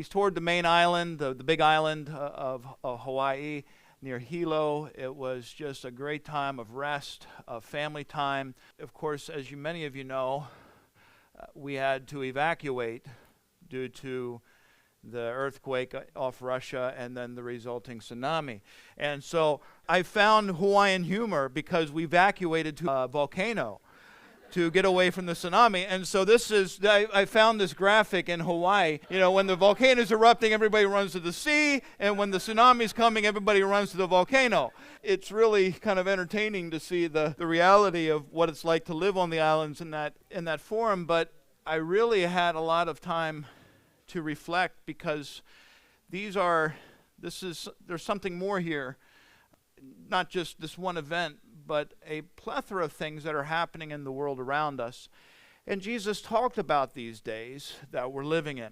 we toured the main island, the big island of Hawaii near Hilo. It was just a great time of rest, of family time. Of course, as many of you know, we had to evacuate due to the earthquake off Russia and then the resulting tsunami. And so I found Hawaiian humor because we evacuated to a volcano to get away from the tsunami. And so I found this graphic in Hawaii. You know, when the volcano is erupting, everybody runs to the sea, and when the tsunami is coming, everybody runs to the volcano. It's really kind of entertaining to see the reality of what it's like to live on the islands in that form, but I really had a lot of time to reflect because there's something more here, not just this one event, but a plethora of things that are happening in the world around us. And Jesus talked about these days that we're living in.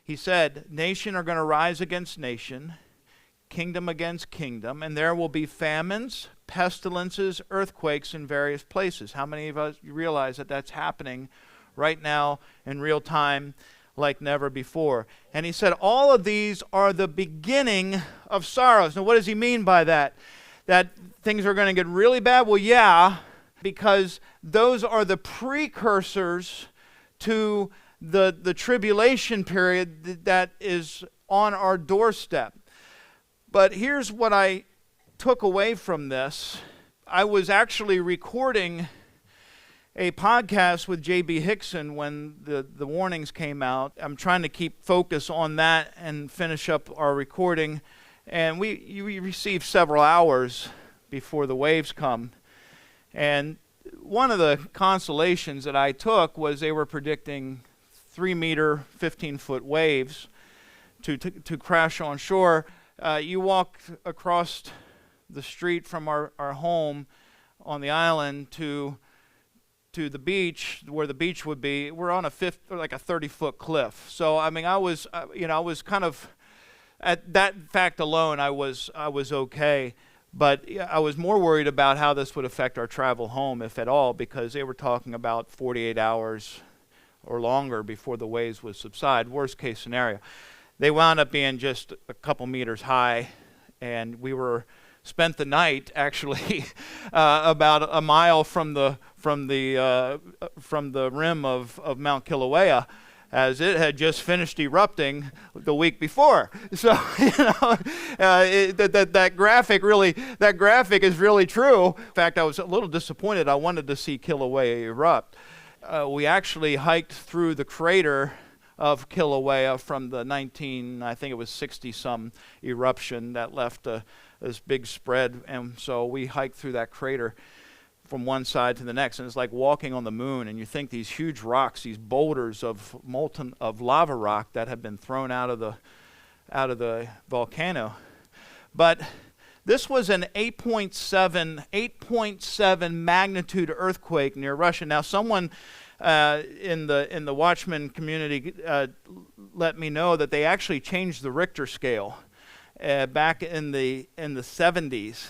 He said, nation are going to rise against nation, kingdom against kingdom, and there will be famines, pestilences, earthquakes in various places. How many of us realize that that's happening right now in real time like never before? And he said all of these are the beginning of sorrows. Now what does he mean by that? That things are going to get really bad? Well, yeah, because those are the precursors to the tribulation period that is on our doorstep. But here's what I took away from this. I was actually recording a podcast with J.B. Hickson when the warnings came out. I'm trying to keep focus on that and finish up our recording. And we received several hours before the waves come. And one of the consolations that I took was they were predicting 3-meter, 15-foot waves to crash on shore. You walk across the street from our home on the island to the beach, where the beach would be. We're on a 30-foot cliff. So I mean, I was kind of, at that fact alone, I was okay. But I was more worried about how this would affect our travel home, if at all, because they were talking about 48 hours or longer before the waves would subside. Worst case scenario. They wound up being just a couple meters high, and we spent the night actually about a mile from the rim of Mount Kilauea, as it had just finished erupting the week before. So that graphic is really true. In fact, I was a little disappointed. I wanted to see Kilauea erupt. We actually hiked through the crater of Kilauea from the 60-some eruption that left this big spread, and so we hiked through that crater from one side to the next, and it's like walking on the moon. And you think these huge rocks, these boulders of lava rock that have been thrown out of the volcano. But this was an 8.7 magnitude earthquake near Russia. Now, someone in the Watchman community let me know that they actually changed the Richter scale back in the 70s.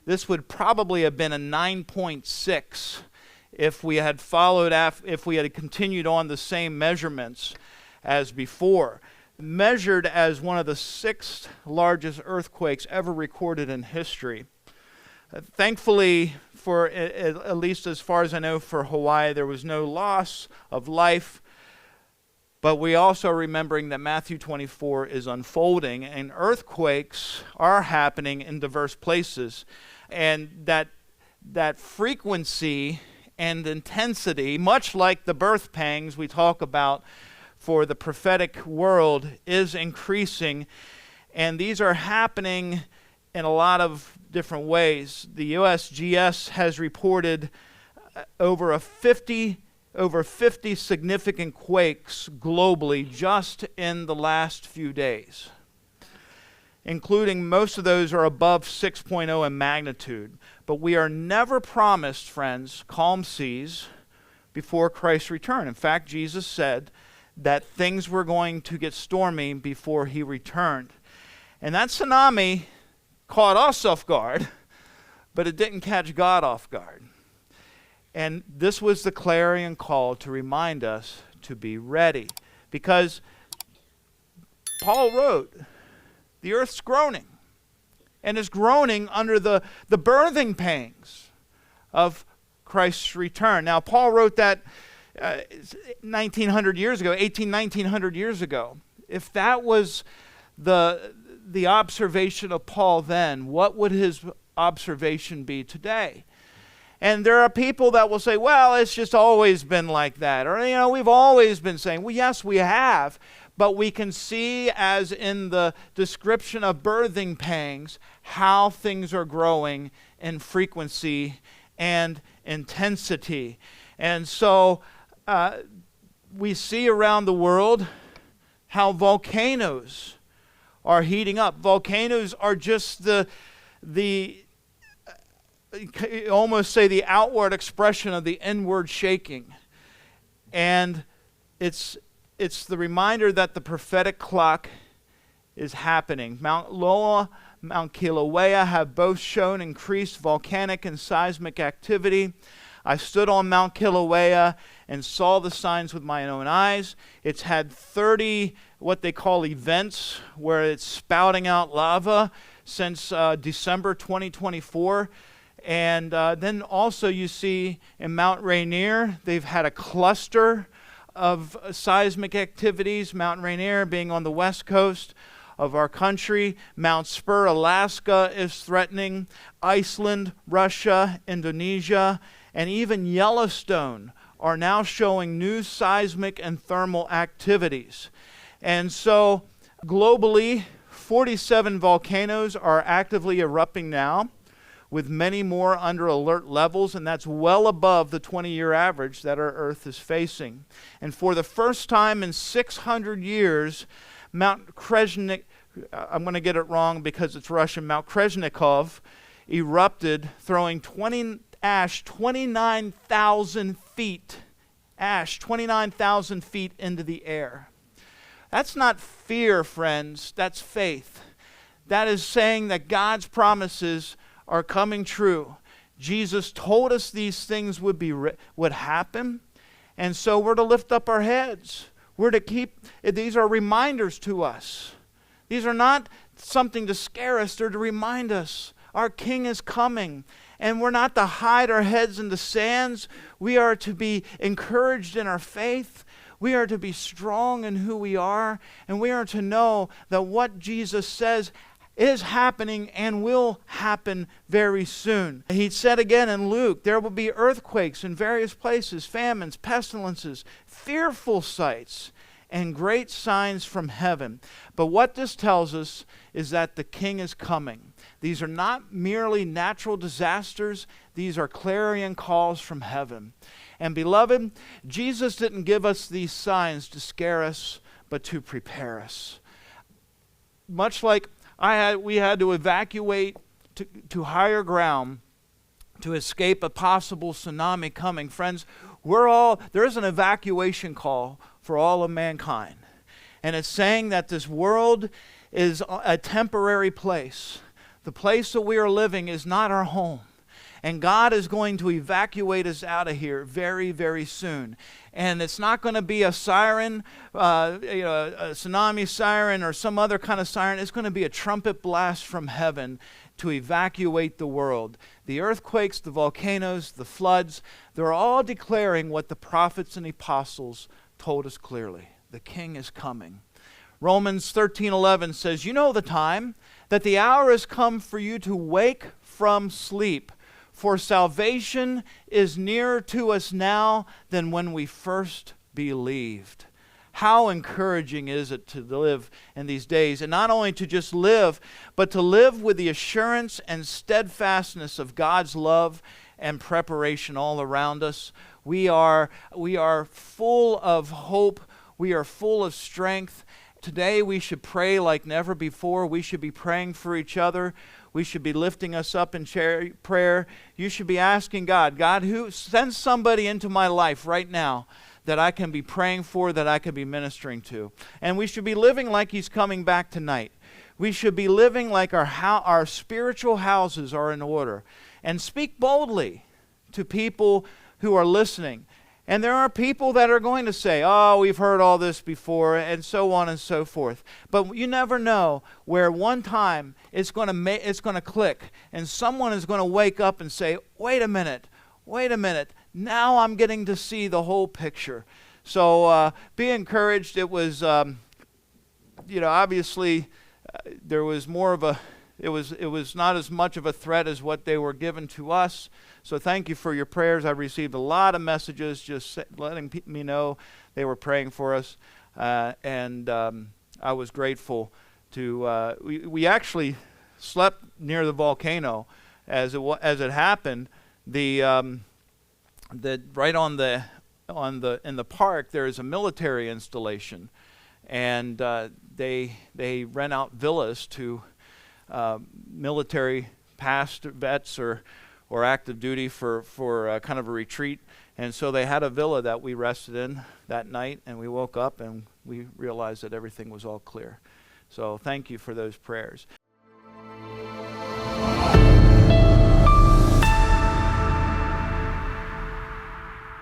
This would probably have been a 9.6 if we had continued on the same measurements as before. Measured as one of the 6th largest earthquakes ever recorded in history. Thankfully, for at least as far as I know for Hawaii, there was no loss of life. But we also are remembering that Matthew 24 is unfolding, and earthquakes are happening in diverse places. And that frequency and intensity, much like the birth pangs we talk about for the prophetic world, is increasing. And these are happening in a lot of different ways. The USGS has reported over 50 significant quakes globally just in the last few days, including most of those are above 6.0 in magnitude. But we are never promised, friends, calm seas before Christ's return. In fact, Jesus said that things were going to get stormy before he returned. And that tsunami caught us off guard, but it didn't catch God off guard. And this was the clarion call to remind us to be ready. Because Paul wrote, the earth's groaning, and is groaning under the birthing pangs of Christ's return. Now, Paul wrote that 1900 years ago, 1900 years ago. If that was the observation of Paul then, what would his observation be today? And there are people that will say, well, it's just always been like that. Or, we've always been saying, well, yes, we have. But we can see, as in the description of birthing pangs, how things are growing in frequency and intensity. And so we see around the world how volcanoes are heating up. Volcanoes are just the almost say the outward expression of the inward shaking. And it's the reminder that the prophetic clock is happening. Mount Loa, Mount Kilauea have both shown increased volcanic and seismic activity. I stood on Mount Kilauea and saw the signs with my own eyes. It's had 30 what they call events where it's spouting out lava since December 2024. And then also you see in Mount Rainier, they've had a cluster of seismic activities, Mount Rainier being on the west coast of our country. Mount Spur, Alaska is threatening. Iceland, Russia, Indonesia, and even Yellowstone are now showing new seismic and thermal activities. And so globally, 47 volcanoes are actively erupting now, with many more under alert levels, and that's well above the 20-year average that our Earth is facing. And for the first time in 600 years, Mount Krezhnik, I'm going to get it wrong because it's Russian, Mount Krezhnikov erupted, throwing 29,000 feet into the air. That's not fear, friends, that's faith. That is saying that God's promises are coming true. Jesus told us these things would happen, and so we're to lift up our heads. We're to keep, these are reminders to us. These are not something to scare us, they're to remind us our King is coming. And we're not to hide our heads in the sands. We are to be encouraged in our faith. We are to be strong in who we are, and we are to know that what Jesus says is happening and will happen very soon. He said again in Luke, there will be earthquakes in various places, famines, pestilences, fearful sights, and great signs from heaven. But what this tells us is that the King is coming. These are not merely natural disasters. These are clarion calls from heaven. And beloved, Jesus didn't give us these signs to scare us, but to prepare us. Much like we had to evacuate to higher ground to escape a possible tsunami coming. Friends, there is an evacuation call for all of mankind. And it's saying that this world is a temporary place. The place that we are living is not our home. And God is going to evacuate us out of here very, very soon. And it's not going to be a siren, a tsunami siren or some other kind of siren. It's going to be a trumpet blast from heaven to evacuate the world. The earthquakes, the volcanoes, the floods, they're all declaring what the prophets and the apostles told us clearly. The King is coming. Romans 13:11 says, you know the time, that the hour has come for you to wake from sleep. For salvation is nearer to us now than when we first believed. How encouraging is it to live in these days, and not only to just live, but to live with the assurance and steadfastness of God's love and preparation all around us. We are full of hope. We are full of strength. Today we should pray like never before. We should be praying for each other. We should be lifting us up in prayer. You should be asking God, who sends somebody into my life right now that I can be praying for, that I can be ministering to. And we should be living like He's coming back tonight. We should be living like our spiritual houses are in order. And speak boldly to people who are listening. And there are people that are going to say, oh, we've heard all this before, and so on and so forth. But you never know where one time it's going to click, and someone is going to wake up and say, wait a minute, now I'm getting to see the whole picture. So be encouraged. It was, obviously there was more of it was not as much of a threat as what they were given to us. So thank you for your prayers. I received a lot of messages just letting me know they were praying for us. And I was grateful to, we actually slept near the volcano as it happened. Right in the park there is a military installation, and they rent out villas to military past vets or active duty for kind of a retreat. And so they had a villa that we rested in that night, and we woke up and we realized that everything was all clear. So thank you for those prayers.